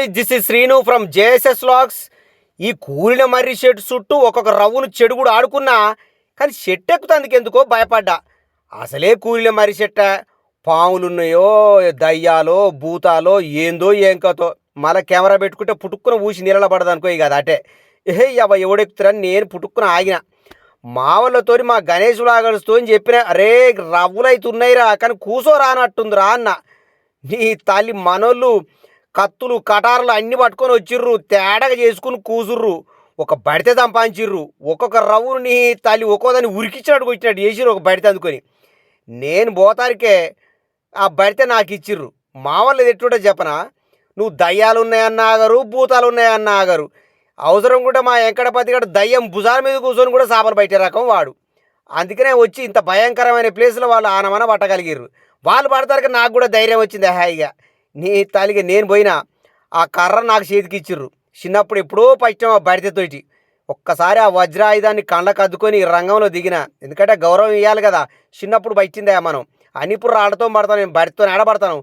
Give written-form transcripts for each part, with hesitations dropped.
Guys, this is Srinu from JSS vlogs. ఈ కూలిన మర్రి షెట్ చుట్టూ ఒక్కొక్క రవ్వును చెడు కూడా ఆడుకున్నా, కానీ షెట్ ఎక్కుతందుకు ఎందుకో భయపడ్డా. అసలే కూలిన మర్రి షెట్ట, పాములున్నాయో దయ్యాలో భూతాలో ఏందో ఏం కతో. మళ్ళీ కెమెరా పెట్టుకుంటే పుట్టుక్కున ఊసి నీళ్ళ పడదనుకో. ఇక అది అటే ఎవడెక్కుతారని నేను పుట్టుక్కున ఆగిన. మా వాళ్ళతో మా గణేష్ వ్లాగర్స్తో చెప్పిన, అరే రవ్వులైతే ఉన్నాయిరా కానీ కూసోరానట్టుందిరా అన్న. నీ తల్లి మనోళ్ళు కత్తులు కటార్లు అన్ని పట్టుకొని వచ్చిర్రు, తేడాగా చేసుకుని కూసుర్రు, ఒక బడితే సంపాదించిర్రు. ఒక్కొక్క రవ్వును నీ తల్లి ఒక్కోదాన్ని ఉరికిచ్చినట్టు వచ్చినట్టు చేసిర్రు ఒక బడితే అందుకొని. నేను పోతానికే ఆ బడితే నాకు ఇచ్చిర్రు. మా వాళ్ళు ఎట్టుంటే చెప్పనా, నువ్వు దయ్యాలు ఉన్నాయన్న ఆగరు, భూతాలు ఉన్నాయన్న ఆగరు. అవసరం కూడా మా వెంకటపతి గారు దయ్యం భుజాల మీద కూర్చొని కూడా చేపలు బయట రకం వాడు. అందుకనే వచ్చి ఇంత భయంకరమైన ప్లేస్లో వాళ్ళు ఆనమన పట్టగలిగారు. వాళ్ళు పడతారు, నాకు కూడా ధైర్యం వచ్చింది హాయిగా. నీ తల్లిగా నేను పోయినా ఆ కర్ర నాకు చేతికి ఇచ్చిర్రు. చిన్నప్పుడు ఎప్పుడో పట్టాం ఆ బడితేతోటి. ఒక్కసారి ఆ వజ్రాయుధాన్ని కళ్ళకు అద్దుకొని రంగంలో దిగిన. ఎందుకంటే గౌరవం ఇవ్వాలి కదా. చిన్నప్పుడు పట్టిందా మనం అని. ఇప్పుడు ఆడతో పడతాను, నేను బడితో ఆడబడతాను.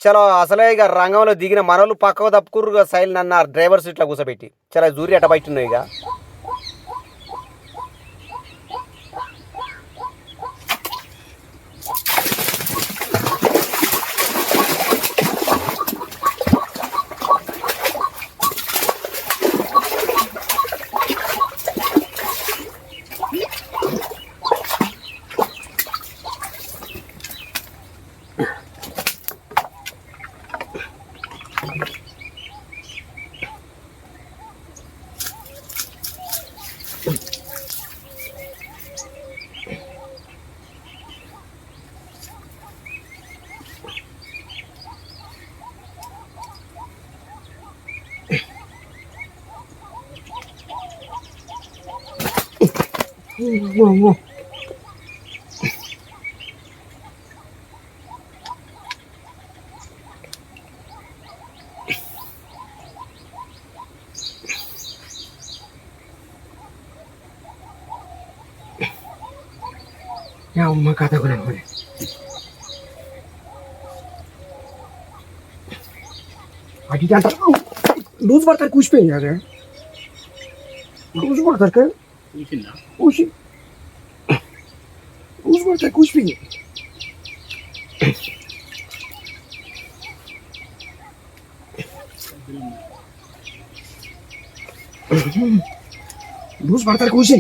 చలో అసలే ఇక రంగంలో దిగిన మనోళ్ళు పక్కకు తప్పుకుర్రు. సైల్ నన్న డ్రైవర్ సీట్లో కూర్చోబెట్టి చాలా జూరి అట్ట బయటున్నాయి. ఇక అమ్మ కథ కూడా అది లూజ్ పడతారు, కూసిపోయింది అదే లూజ్ పడతారు కూసి లూజ్ పడతారు కూసిపోయింది. లూజ్ పడతారు కూసి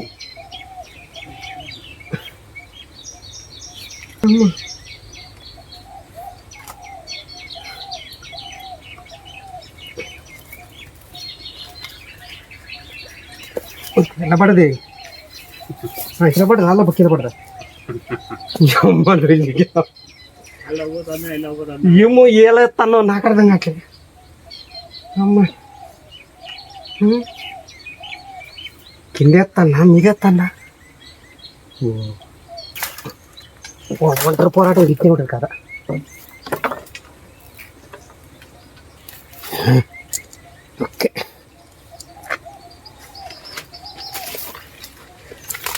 ఎలా పడది ఇక్కడ పడదు అలా కింద పడదా. ఏమో ఎలా ఎత్తానో నాకు అర్థం కావట్లేదు. అమ్మ కింద ఎత్తానా మీద ఎత్తానా. ఒంటరి పోరాటం ఇట్నే ఉంటుంది కదా. ఓకే,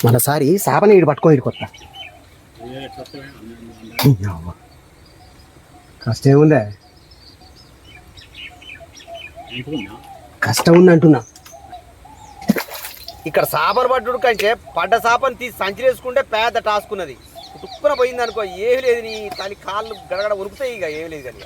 మనసారి చేపని ఇటు పట్టుకొని ఇటు కొత్త కష్టం ఉందే. కష్టం ఉంది అంటున్నా. ఇక్కడ చేపలు పట్టుడు కంటే పడ్డ చేపని తీసి సంచి వేసుకుంటే పెద్ద టాస్క్ ఉన్నది. తుక్కున పోయింది అనుకో, ఏమి లేదు, నీ తల్లి కాళ్ళు గడగడ ఉరుకుతాయి. ఇక ఏమి లేదు కానీ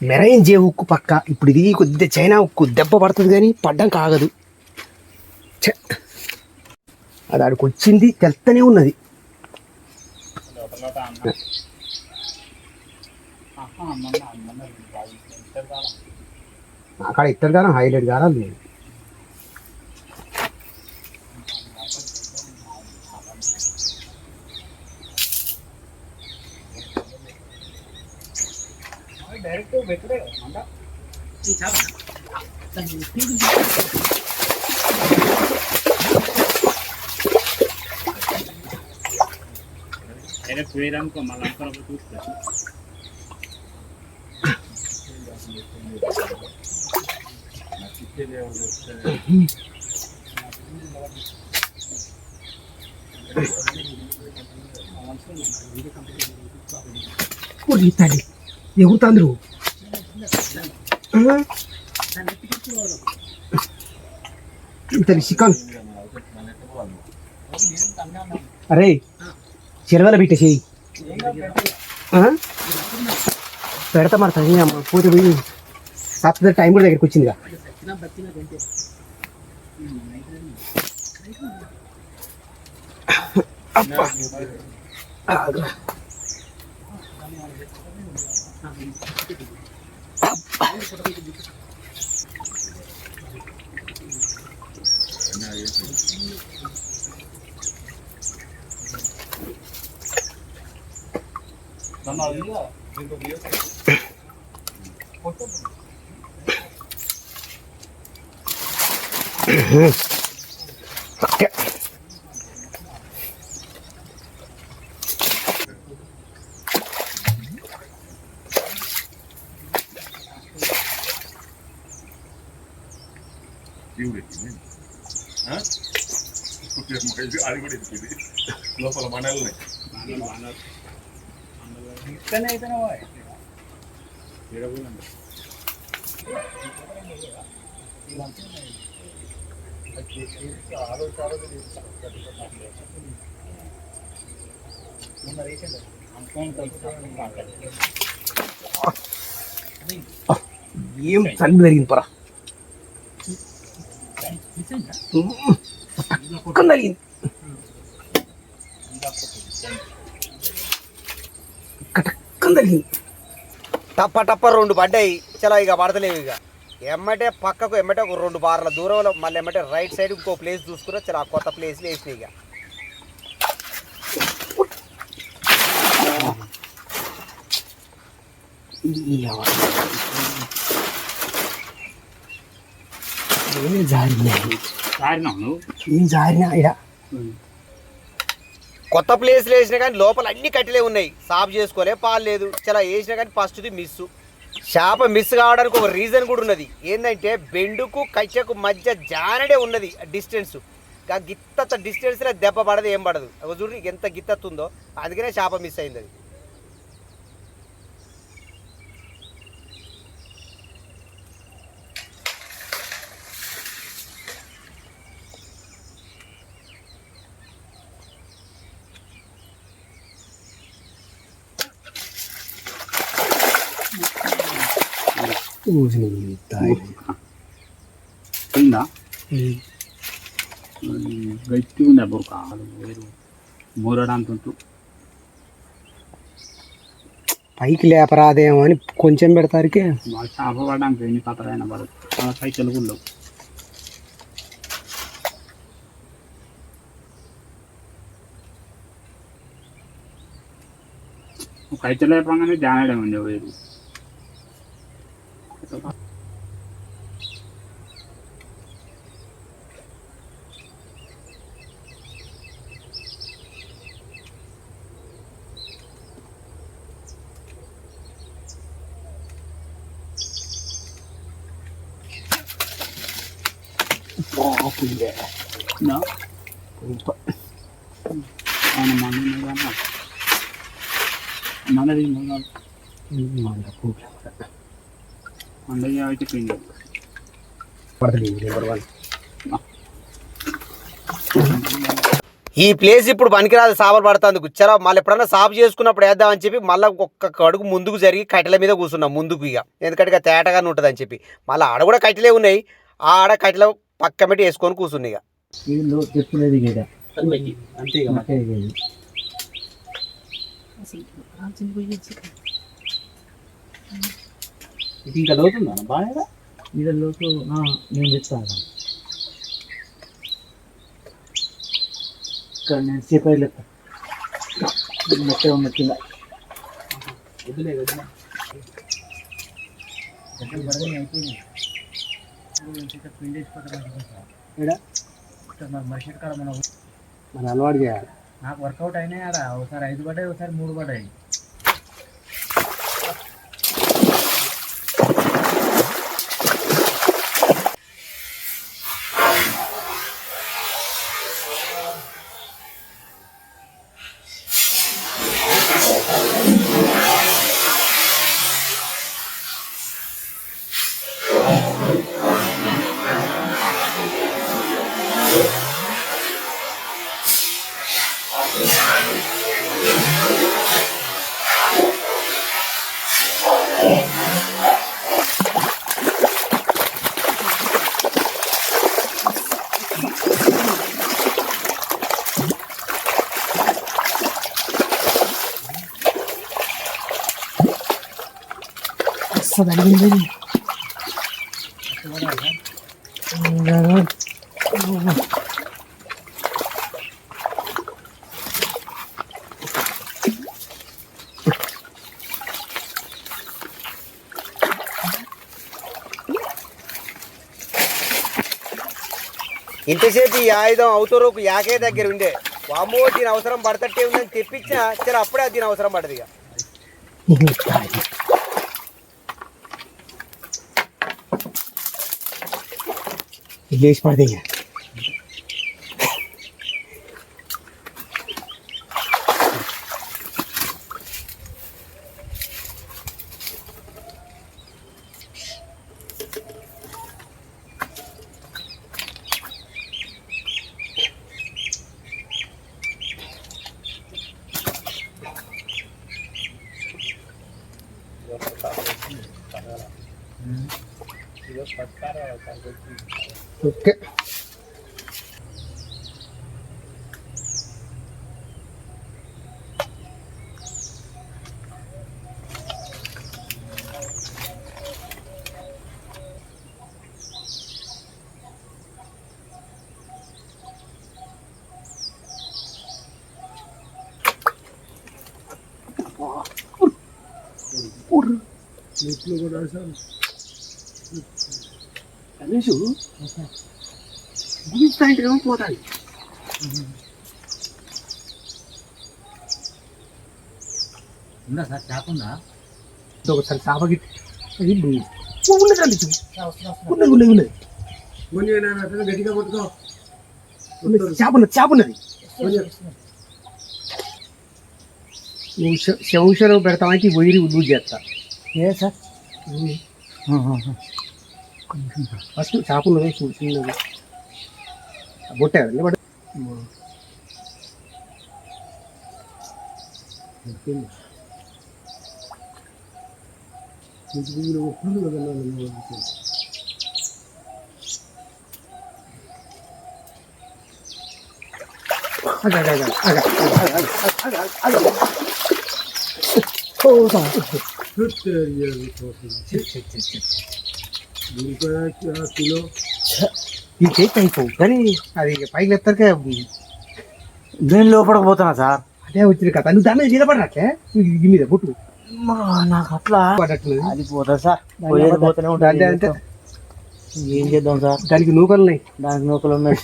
మెరైన్ జే ఉక్కు పక్క. ఇప్పుడు ఇది కొద్దిగా చైనా ఉక్కు దెబ్బ పడుతుంది కానీ పడ్డం కాగదు. అది ఆడికి వచ్చింది తెల్తనే ఉన్నది. అక్కడ ఇద్దరు గానం హైలైట్ గానం లేదు. డైరెక్ట్ పెట్టడే వేయడానికి మళ్ళీ చూస్తారు. ఎగురుతాండ్రు. చికన్ అరే చెరవల బిట్ట చెయ్యి పెడతా మరి తగ్గి అమ్మ పోతే పోయి సాఫ్ట్ టైం కూడా దగ్గరికి వచ్చిందిగా. అది కూడా ఎత్తింది లోపల మనల్ని ఇక్కడనే అయితేనే ఏం చల్లి జరిగింది పరా జరిగింది. టప్ప టప్ప 2 పడ్డాయి. చాలా ఇక పడతలేవు. ఇక ఎమ్మటే పక్కకు ఎమ్మటే ఒక 2 బార్ల దూరంలో మళ్ళీ ఎమ్మటే రైట్ సైడ్ ఇంకో ప్లేస్ చూసుకున్నా చాలా కొత్త ప్లేస్లు వేసినాయి. ఇక కొత్త ప్లేస్లు వేసినా కానీ లోపల అన్ని కట్టెలే ఉన్నాయి. సాఫ్ చేసుకోలే, పాలు లేదు. చాలా వేసినా కానీ ఫస్ట్ది మిస్. చేప మిస్ కావడానికి ఒక రీజన్ కూడా ఉన్నది. ఏంటంటే బెండుకు కచ్చకు మధ్య జానడే ఉన్నది డిస్టెన్స్. గిత్త డిస్టెన్స్లో దెబ్బ పడదు, ఏం పడదు. ఒక చూడు ఎంత గిత్తుందో, అందుకనే చేప మిస్ అయింది. అది గట్టి ఉంది. అప్పుడు కాదు మూరడానికి పైకి లేపరాదేమో అని కొంచెం పెడతారికి చేప పడడానికి ఎన్ని కథలైనా పడదు. అలా పై తెలుగులో కైతే లేపంగానే జానడే ఉంది. వేరు ఈ ప్లేస్ ఇప్పుడు పనికిరాదు, సాపలు పడుతుంది. చాలా మళ్ళీ ఎప్పుడన్నా సాపు చేసుకున్నప్పుడు వేద్దామని చెప్పి మళ్ళీ ఒక్క అడుగు ముందుకు జరిగి కట్టెల మీద కూర్చున్నాం ముందుకు. ఇక ఎందుకంటే తేటగానే ఉంటుంది అని చెప్పి మళ్ళీ ఆడ కూడా కట్టెలే ఉన్నాయి. ఆడ కట్టెల పక్క పెట్టి వేసుకొని కూర్చున్నాయి. ఇక అంతే ఇక ఇది ఇంకా లోతుందా బాగా ఇది లోతు నేను చెప్తాను ఇక్కడ నేను సేపర్ చెప్తాను మొత్తం ఉన్న కింద వదిలే వదిలే మనిషి కాడ మనం మన అలవాటు చేయాలి. నాకు వర్కౌట్ అయినాయి ఆడ ఒకసారి 5 పడ్డాయి ఒకసారి 3 పడ్డాయి. ఇంతసేపు ఈ ఆయుధం అవుతూరుకు యాకే దగ్గర ఉండే వామ్మో దీని అవసరం పడతట్టే ఉందని తెప్పించినా సరే అప్పుడే దీని అవసరం పడదు ఇక లేచి పడితే ఇక ఓకే కనీసు గుడిస్తాంటే పోతాయి ఉందా సార్ చేప ఉందా ఒకసారి చేపకి ఉన్నది రండి ఉన్నది ఉన్నది ఉన్నది గట్టిగా పట్టుకో చేప ఉన్నది నువ్వు శవంశరం పెడతామంటే వైరి లూజ్ చేస్తా ఏ సార్ ఫస్ట్ చేప ఉన్నది చిన్నది బొట్టారు బట్ కిలో ఈ చేతి అయిపోవు కానీ అది పైకి లేపుతారుకే నేను లోపలికి పోతున్నా సార్ అదే వచ్చింది కదా నువ్వు దాని మీద నిలబడరాకే ఇది మీద బొట్టు నాకు అట్లా పడట్లేదు అది పోతా సార్ పోయేది పోతూనే అంటే అంటే ఉంటుంది ఏం చేద్దాం సార్ దానికి నూకలు ఉన్నాయి దానికి నూకలు ఉన్నాయి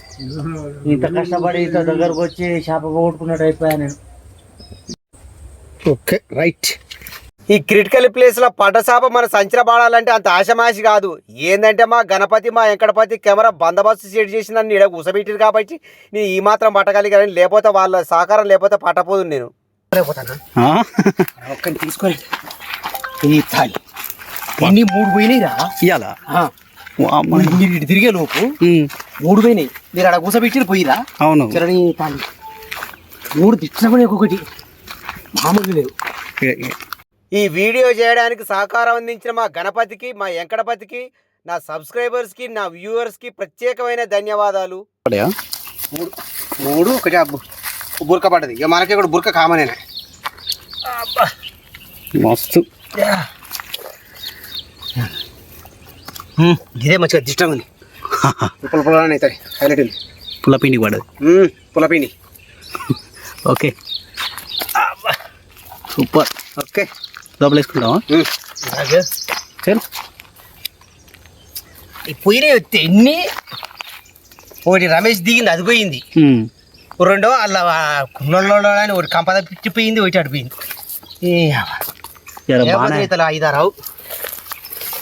ఇంత కష్టపడి ఇంత దగ్గరకు వచ్చి చేప పోగొట్టుకున్నట్టు అయిపోయా నేను ఓకే రైట్ ఈ క్రిటికల్ ప్లేస్లో పటసాప మన సంచర పాడాలంటే అంత ఆశమాషి కాదు ఏందంటే మా గణపతి మా వెంకటపతి కెమెరా బందోబస్తు సెట్ చేసి నన్ను ఇక్కడ కూసబెట్టిరు కాబట్టి నేను ఈ మాత్రం పట్టగలిగాను లేకపోతే వాళ్ళ సహకారం లేకపోతే పట్టపోదు నేను ఒక్కని తీసుకొని ఈ తాయి ఎన్ని 3 పోయినాయిరా ఇయ్యాలా మీరు ఇటు తిరిగే లోపు 3 పోయినాయి మీరు అక్కడ కూసబెట్టి పోయిరా అవును చరణి తాళి 3 తిట్టినా కూడా ఒక్కొక్కటి మామూలు లేవు ఈ వీడియో చేయడానికి సహకారం అందించిన మా గణపతికి మా వెంకటపతికి నా సబ్స్క్రైబర్స్కి నా వ్యూవర్స్కి ప్రత్యేకమైన ధన్యవాదాలు. మూడు ఒకటి బురక పడ్డది. ఇక మనకి కూడా బురక కామనేనా. మస్తు ఇదే మంచిగా దిష్టంగా ఉంది. పుల్లపుల్లనే అవుతుంది. హైలైట్ ఉంది. పుల్లపిండి పడదు. పుల్లపిండి. Okay super. ఓకే లోపల వేసుకుంటావా? చల్. ఈ పోయినాయి వస్తే ఎన్ని ఒకటి రమేష్ దిగింది, అది పోయింది. రెండో అలా కుళ్ళలో అని ఒకటి కంపద పిచ్చిపోయింది, ఒకటి అడిపోయింది. ఐదారావు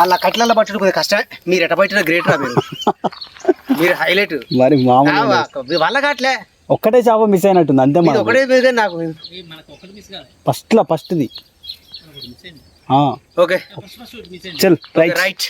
అలా కట్లల్లో పట్టడం కొద్దిగా కష్టమే. మీరు ఎట పట్టిన గ్రేట్ రా. మీరు హైలైట్. మరి మామూలు వాళ్ళ కాట్లే ఒక్కటే చేప మిస్ అయినట్టుంది అంతే. ఇది ఒకటే పోయి నాకు ఫస్ట్ది. ఓకే చల్ రైట్. రైట్.